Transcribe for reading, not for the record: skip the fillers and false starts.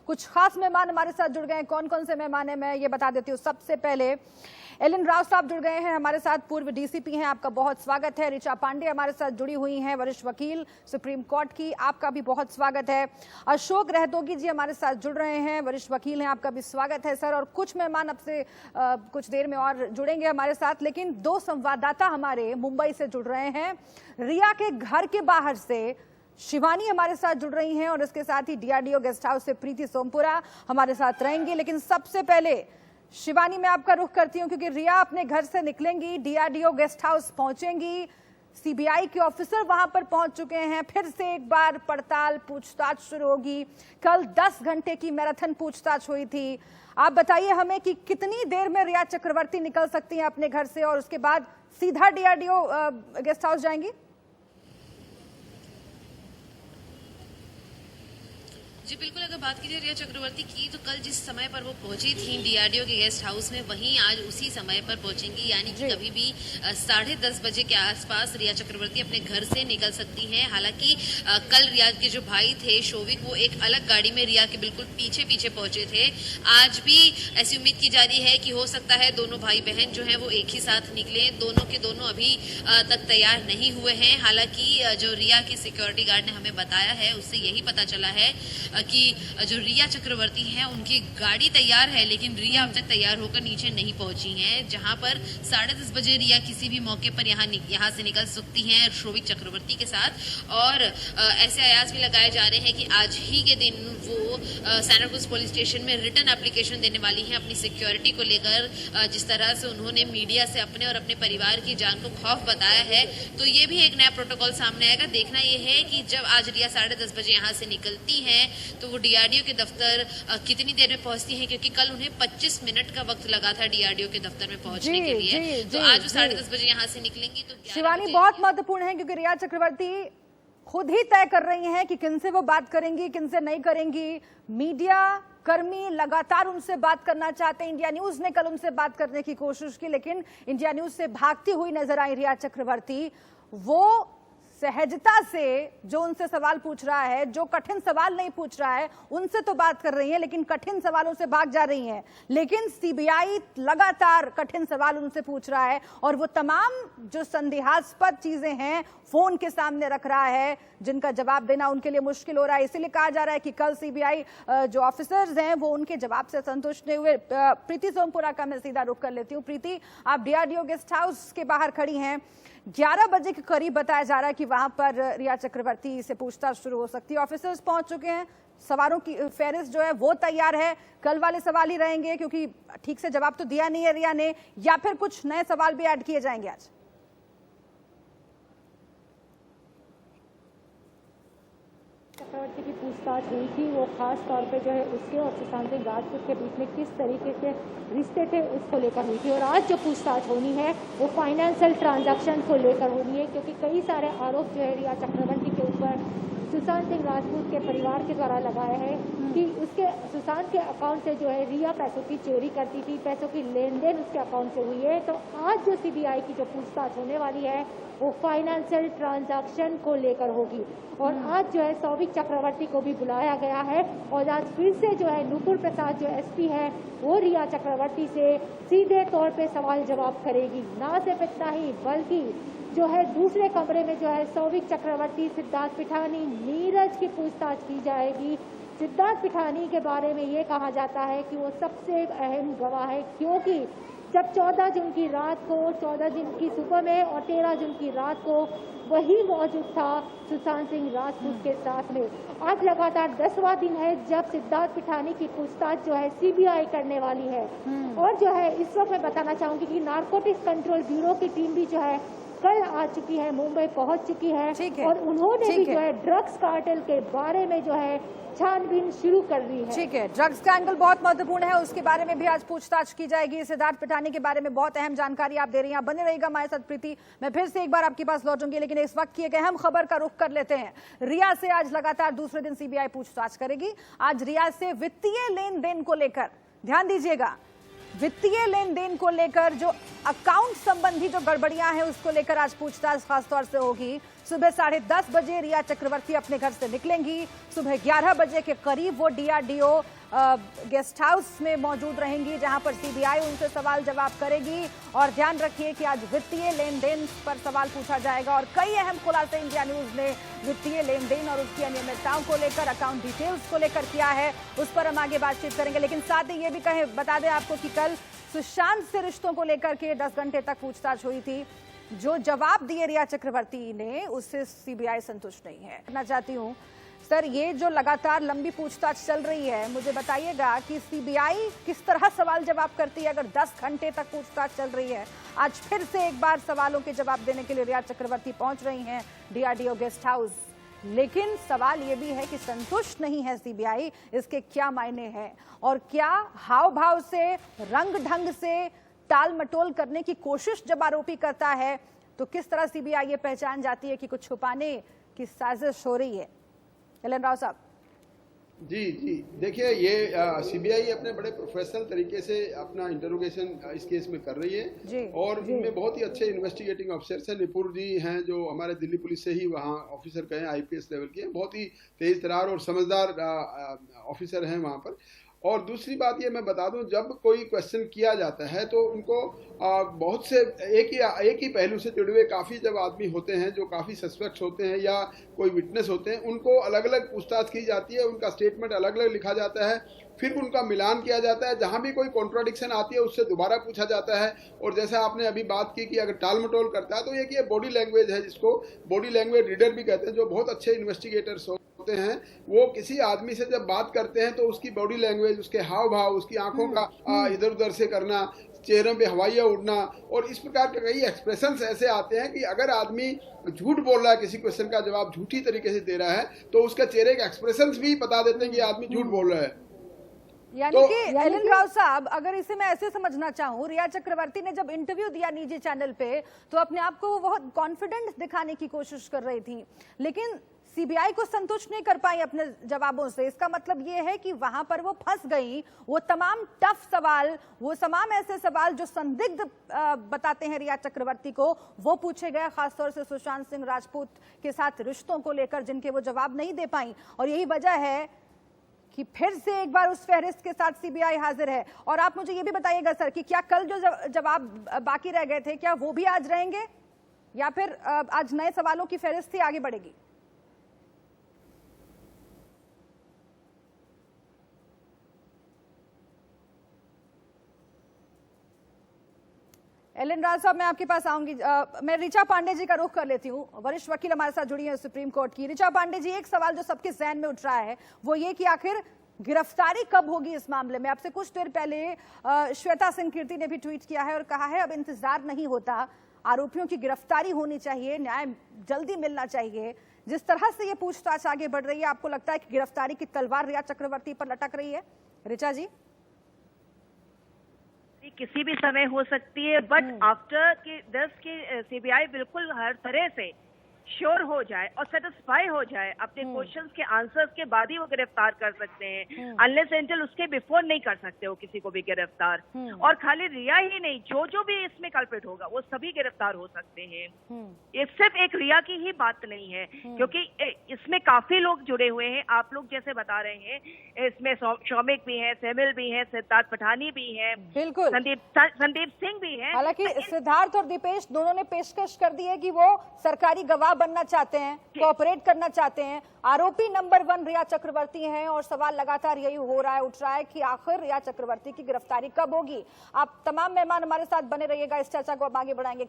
कुछ खास मेहमान हमारे साथ जुड़ गए हैं। कौन कौन से मेहमान हैं मैं ये बता देती हूँ। सबसे पहले एलन राव साहब जुड़ गए हैं हमारे साथ, पूर्व डीसीपी हैं, आपका बहुत स्वागत है। ऋचा पांडे हमारे साथ जुड़ी हुई हैं, वरिष्ठ वकील सुप्रीम कोर्ट की, आपका भी बहुत स्वागत है। अशोक रहतोगी जी हमारे साथ जुड़ रहे हैं, वरिष्ठ वकील हैं, आपका भी स्वागत है सर। और कुछ मेहमान अब से कुछ देर में और जुड़ेंगे हमारे साथ, लेकिन दो संवाददाता हमारे मुंबई से जुड़ रहे हैं। रिया के घर के बाहर से शिवानी हमारे साथ जुड़ रही हैं और इसके साथ ही डीआरडीओ गेस्ट हाउस से प्रीति सोमपुरा हमारे साथ रहेंगे। लेकिन सबसे पहले शिवानी, मैं आपका रुख करती हूं क्योंकि रिया अपने घर से निकलेंगी, डीआरडीओ गेस्ट हाउस पहुंचेंगी, सीबीआई के ऑफिसर वहां पर पहुंच चुके हैं, फिर से एक बार पड़ताल पूछताछ शुरू होगी। कल 10 घंटे की मैराथन पूछताछ हुई थी। आप बताइए हमें कि कितनी देर में रिया चक्रवर्ती निकल सकती हैं अपने घर से और उसके बाद सीधा डीआरडीओ गेस्ट हाउस जाएंगी? जी बिल्कुल, अगर बात कीजिए रिया चक्रवर्ती की तो कल जिस समय पर वो पहुंची थी डीआरडीओ के गेस्ट हाउस में, वहीं आज उसी समय पर पहुंचेंगी। यानी कि कभी भी 10:30 बजे के आसपास रिया चक्रवर्ती अपने घर से निकल सकती हैं। हालांकि कल रिया के जो भाई थे शोविक, वो एक अलग गाड़ी में रिया के बिल्कुल पीछे पीछे पहुंचे थे। आज भी ऐसी उम्मीद की जा रही है कि हो सकता है दोनों भाई बहन जो है वो एक ही साथ निकले। दोनों के दोनों अभी तक तैयार नहीं हुए हैं। हालांकि जो रिया की सिक्योरिटी गार्ड ने हमें बताया है उससे यही पता चला है कि जो रिया चक्रवर्ती हैं उनकी गाड़ी तैयार है, लेकिन रिया अब तक तैयार होकर नीचे नहीं पहुंची हैं। जहां पर 10:30 बजे रिया किसी भी मौके पर यहाँ से निकल सकती हैं शोविक चक्रवर्ती के साथ। और ऐसे आयास भी लगाए जा रहे हैं कि आज ही के दिन वो सैंडलवुड पुलिस स्टेशन में रिटर्न एप्लीकेशन देने वाली हैं अपनी सिक्योरिटी को लेकर। जिस तरह से उन्होंने मीडिया से अपने और अपने परिवार की जान को खौफ बताया है, तो ये भी एक नया प्रोटोकॉल सामने आएगा। देखना ये है कि जब आज रिया 10:30 बजे यहाँ से निकलती हैं तो वो डीआरडीओ के दफ्तर कितनी देर में पहुंचती हैं, क्योंकि कल उन्हें 25 मिनट का वक्त लगा था डीआरडीओ के दफ्तर में पहुंचने के लिए। तो आज वो 10:30 बजे यहाँ से निकलेंगी। तो शिवानी, बहुत महत्वपूर्ण है क्योंकि रिया चक्रवर्ती खुद ही तय कर रही हैं कि किनसे वो बात करेंगी, किनसे नहीं करेंगी। मीडिया कर्मी लगातार उनसे बात करना चाहते हैं। इंडिया न्यूज ने कल उनसे बात करने की कोशिश की, लेकिन इंडिया न्यूज से भागती हुई नजर आई रिया चक्रवर्ती। वो सहजता से जो उनसे सवाल पूछ रहा है, जो कठिन सवाल नहीं पूछ रहा है, उनसे तो बात कर रही हैं, लेकिन कठिन सवालों से भाग जा रही हैं। लेकिन सीबीआई लगातार कठिन सवाल उनसे पूछ रहा है और वो तमाम जो संदेहास्पद चीजें हैं फोन के सामने रख रहा है, जिनका जवाब देना उनके लिए मुश्किल हो रहा है। इसीलिए कहा जा रहा है कि कल सीबीआई जो ऑफिसर्स हैं वो उनके जवाब से संतुष्ट नहीं हुए। प्रीति सोमपुरा का मैं सीधा रुख कर लेती हूँ। प्रीति, आप डीआरडीओ गेस्ट हाउस के बाहर खड़ी हैं। 11 बजे के करीब बताया जा रहा है कि वहां पर रिया चक्रवर्ती से पूछताछ शुरू हो सकती है। ऑफिसर्स पहुंच चुके हैं, सवालों की फेहरिस्त जो है वो तैयार है। कल वाले सवाल ही रहेंगे क्योंकि ठीक से जवाब तो दिया नहीं है रिया ने, या फिर कुछ नए सवाल भी ऐड किए जाएंगे आज? चक्रवर्ती की पूछताछ हुई थी, वो खास तौर पे जो है उसके और सुशांत सिंह राजपूत के बीच में किस तरीके से रिश्ते थे उसको लेकर हुई थी। और आज जो पूछताछ होनी है वो फाइनेंशियल ट्रांजैक्शन को लेकर होनी है, क्योंकि कई सारे आरोप जो है रिया चक्रवर्ती के ऊपर सुशांत सिंह राजपूत के परिवार के द्वारा लगाया है कि उसके सुशांत के अकाउंट से जो है रिया पैसों की चोरी करती थी, पैसों की लेन देन उसके अकाउंट से हुई है। तो आज जो सीबीआई की जो पूछताछ होने वाली है वो फाइनेंशियल ट्रांजैक्शन को लेकर होगी। और आज जो है शोविक चक्रवर्ती को भी बुलाया गया है और आज फिर से जो है नुपुर प्रसाद जो एसपी है वो रिया चक्रवर्ती से सीधे तौर पे सवाल जवाब करेगी। ना सिर्फ इतना ही बल्कि जो है दूसरे कमरे में जो है शोविक चक्रवर्ती, सिद्धार्थ पिठानी, नीरज की पूछताछ की जाएगी। सिद्धार्थ पिठानी के बारे में ये कहा जाता है कि वो सबसे अहम गवाह है, क्योंकि जब 14 जून की रात को, 14 जून की सुबह में और 13 जून की रात को वही मौजूद था सुशांत सिंह राजपूत के साथ में। आज लगातार 10वां दिन है जब सिद्धार्थ पिठानी की पूछताछ जो है सीबीआई करने वाली है। और जो है इस वक्त मैं बताना चाहूंगी कि नारकोटिक्स कंट्रोल ब्यूरो की टीम भी जो है कल आ चुकी है, मुंबई पहुंच चुकी है और उन्होंने भी जो है ड्रग्स कार्टेल के बारे में जो है छानबीन शुरू कर दी है। ठीक है, ड्रग्स का एंगल बहुत महत्वपूर्ण है, उसके बारे में भी आज पूछताछ की जाएगी। सिद्धार्थ पिठानी के बारे में बहुत अहम जानकारी आप दे रही हैं। आप बने रहिएगा हमारे साथ प्रीति, मैं फिर से एक बार आपके पास लौटूंगी, लेकिन इस वक्त की एक अहम खबर का रुख कर लेते हैं। रिया से आज लगातार दूसरे दिन सीबीआई पूछताछ करेगी। आज रिया से वित्तीय लेन देन को लेकर ध्यान दीजिएगा, वित्तीय लेन देन को लेकर, जो अकाउंट संबंधी जो गड़बड़ियां हैं उसको लेकर आज पूछताछ खासतौर से होगी। सुबह 10:30 बजे रिया चक्रवर्ती अपने घर से निकलेंगी। सुबह 11 बजे के करीब वो डीआरडीओ गेस्ट हाउस में मौजूद रहेंगी, जहां पर सीबीआई उनसे सवाल जवाब करेगी। और ध्यान रखिए कि आज वित्तीय लेन देन पर सवाल पूछा जाएगा और कई अहम खुलासे इंडिया न्यूज ने वित्तीय लेन देन और उसकी अनियमितताओं को लेकर, अकाउंट डिटेल्स को लेकर किया है। उस पर हम आगे बातचीत करेंगे, लेकिन साथ ही ये भी बता दें आपको कि कल सुशांत से रिश्तों को लेकर के 10 घंटे तक पूछताछ हुई थी। जो जवाब दिए रिया चक्रवर्ती ने उससे सीबीआई संतुष्ट नहीं है। मैं चाहती हूँ सर, ये जो लगातार लंबी पूछताछ चल रही है, मुझे बताइएगा कि सीबीआई किस तरह सवाल जवाब करती है अगर 10 घंटे तक पूछताछ चल रही है। आज फिर से एक बार सवालों के जवाब देने के लिए रिया चक्रवर्ती पहुंच रही हैं डीआरडीओ गेस्ट हाउस, लेकिन सवाल ये भी है कि संतुष्ट नहीं है सीबीआई। इसके क्या मायने हैं और क्या हाव भाव से, रंग ढंग से टाल मटोल करने की कोशिश जब आरोपी करता है तो किस तरह सीबीआई ये पहचान जाती है कि कुछ छुपाने की साजिश हो रही है। एलन राव साहब। जी देखिए, ये सीबीआई अपने बड़े प्रोफेशनल तरीके से अपना इंटरोगेशन इस केस में कर रही है और इनमें बहुत ही अच्छे इन्वेस्टिगेटिंग ऑफिसर्स हैं। निपुर जी हैं जो हमारे दिल्ली पुलिस से ही वहाँ ऑफिसर कहे, आईपीएस लेवल के, बहुत ही तेज तरार और समझदार ऑफिसर हैं वहाँ पर। और दूसरी बात ये मैं बता दूं, जब कोई क्वेश्चन किया जाता है तो उनको बहुत से एक ही पहलू से जुड़े हुए काफ़ी जब आदमी होते हैं जो काफ़ी सस्पेक्ट्स होते हैं या कोई विटनेस होते हैं, उनको अलग अलग पूछताछ की जाती है, उनका स्टेटमेंट अलग अलग लिखा जाता है, फिर उनका मिलान किया जाता है। जहां भी कोई कॉन्ट्राडिक्शन आती है उससे दोबारा पूछा जाता है। और जैसे आपने अभी बात की कि अगर टाल मटोल करता है तो ये कि बॉडी लैंग्वेज है, जिसको बॉडी लैंग्वेज रीडर भी कहते हैं, जो बहुत अच्छे इन्वेस्टिगेटर्स होते हैं, वो किसी आदमी से जब बात करते हैं तो उसकी बॉडी लैंग्वेज, उसके हाव भाव, उसकी आंखों का इधर उधर से करना, चेहरों पे हवाइयाँ उड़ना और इस प्रकार के कई एक्सप्रेशंस ऐसे आते हैं कि अगर आदमी झूठ बोल रहा है, किसी क्वेश्चन का जवाब झूठी तरीके से दे रहा है, तो उसका चेहरे के एक्सप्रेशंस भी बता देते हैं कि आदमी झूठ बोल रहा है। यानी कि एलन राव साहब, अगर इसे मैं ऐसे समझना चाहूँ, रिया चक्रवर्ती ने जब इंटरव्यू दिया निजी चैनल पे तो अपने आप को वो बहुत कॉन्फिडेंट दिखाने की कोशिश कर रही थी, लेकिन सीबीआई को संतुष्ट नहीं कर पाई अपने जवाबों से। इसका मतलब ये है कि वहां पर वो फंस गई। वो तमाम टफ सवाल, वो तमाम ऐसे सवाल जो संदिग्ध बताते हैं रिया चक्रवर्ती को, वो पूछे गए, खासतौर से सुशांत सिंह राजपूत के साथ रिश्तों को लेकर, जिनके वो जवाब नहीं दे पाई। और यही वजह है कि फिर से एक बार उस फहरिस्त के साथ सीबीआई हाजिर है। और आप मुझे ये भी बताइएगा सर कि क्या कल जो जवाब बाकी रह गए थे, क्या वो भी आज रहेंगे या फिर आज नए सवालों की फहरिस्त ही आगे बढ़ेगी? एलन राव साहब, मैं आपके पास आऊंगी। मैं ऋचा पांडे जी का रुख कर लेती हूँ, वरिष्ठ वकील हमारे साथ जुड़ी हैं सुप्रीम कोर्ट की। ऋचा पांडे जी, एक सवाल जो सबके जहन में उठ रहा है वो ये कि आखिर गिरफ्तारी कब होगी इस मामले में। आपसे कुछ देर पहले श्वेता सिंह कीर्ति ने भी ट्वीट किया है और कहा है अब इंतजार नहीं होता, आरोपियों की गिरफ्तारी होनी चाहिए, न्याय जल्दी मिलना चाहिए। जिस तरह से ये पूछताछ आगे बढ़ रही है, आपको लगता है कि गिरफ्तारी की तलवार रिया चक्रवर्ती पर लटक रही है? ऋचा जी। किसी भी समय हो सकती है, बट आफ्टर के 10 के सीबीआई बिल्कुल हर तरह से श्योर हो जाए और सेटिस्फाई हो जाए अपने क्वेश्चंस के आंसर्स के बाद ही वो गिरफ्तार कर सकते हैं। अनलेस एंटिल उसके बिफोर नहीं कर सकते वो किसी को भी गिरफ्तार। और खाली रिया ही नहीं, जो भी इसमें कल्प्रिट होगा वो सभी गिरफ्तार हो सकते हैं। ये सिर्फ एक रिया की ही बात नहीं है, क्योंकि इसमें काफी लोग जुड़े हुए हैं। आप लोग जैसे बता रहे हैं, इसमें शौमिक भी है, सेमिल भी है, सिद्धार्थ पठानी भी है, बिल्कुल संदीप सिंह भी है। हालांकि सिद्धार्थ और दीपेश दोनों ने पेशकश कर दी है कि वो सरकारी गवाह बनना चाहते हैं, कोऑपरेट करना चाहते हैं। आरोपी नंबर 1 रिया चक्रवर्ती हैं और सवाल लगातार यही उठ रहा है कि आखिर रिया चक्रवर्ती की गिरफ्तारी कब होगी। आप तमाम मेहमान हमारे साथ बने रहिएगा, इस चर्चा को अब आगे बढ़ाएंगे।